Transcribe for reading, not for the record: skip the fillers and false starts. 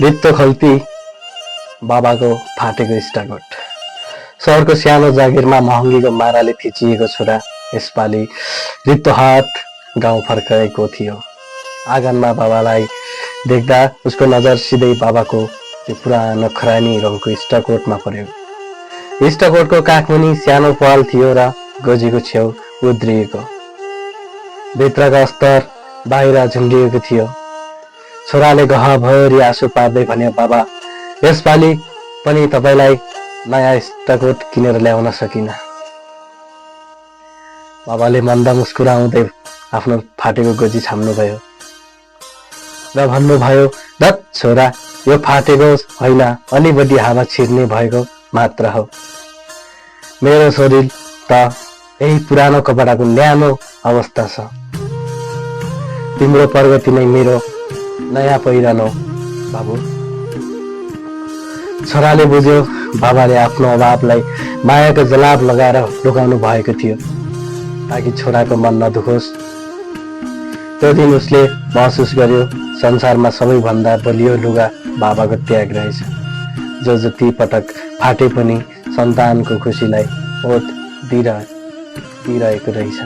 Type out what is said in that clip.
रित्तो खल्ती बाबाको फाटेको स्टाकोट। सहरको सानो जागिरमा महँगीको माराले थिचिएको छोरा यसपालि रित्तो हात गाउँ फर्काएको थियो। आँगनमा बाबालाई देख्दा उसको नजर सिधै बाबाको त्यो पुरानो खरानी रङको स्टाकोटमा पर्यो। स्टाकोटको काखमुनि सानो पाल थियो र गोजीको छेउ उद्रिएको। भित्रका अस्तर बाहिर झुन्डिएको थियो। छोराले गहभरि आँसु पार्दै भन्यो, बाबा यसपालि पनि तपाईलाई नयाँ स्टाकोट किनेर ल्याउन सकिन। बाबाले मन्द मुस्कुराउँदै आफ्नो फाटेको गोजी छाम्नुभयो र भन्नुभयो, धत छोरा, यो फाटेको होइन, अलि बढी हावा छिर्ने भएको मात्र हो। मेरो शरीर त यही पुरानो कपडाको न्यानो अवस्था छ। तिम्रो प्रगति नै मेरो नयाँ पहिरन हो बाबु। छोराले बुझ्यो बाबाले आफ्नो अभावलाई मायाको जलाब लगाएर लुकाउनु भएको थियो ताकि छोराको मन नदुखोस्। त्यो दिन उसले महसुस गर्यो संसारमा सबैभन्दा बलियो लुगा बाबाको त्याग रहेछ, जो जति पटक फाटे पनि सन्तानको खुसीलाई ओत दिइरहेको रहेछ।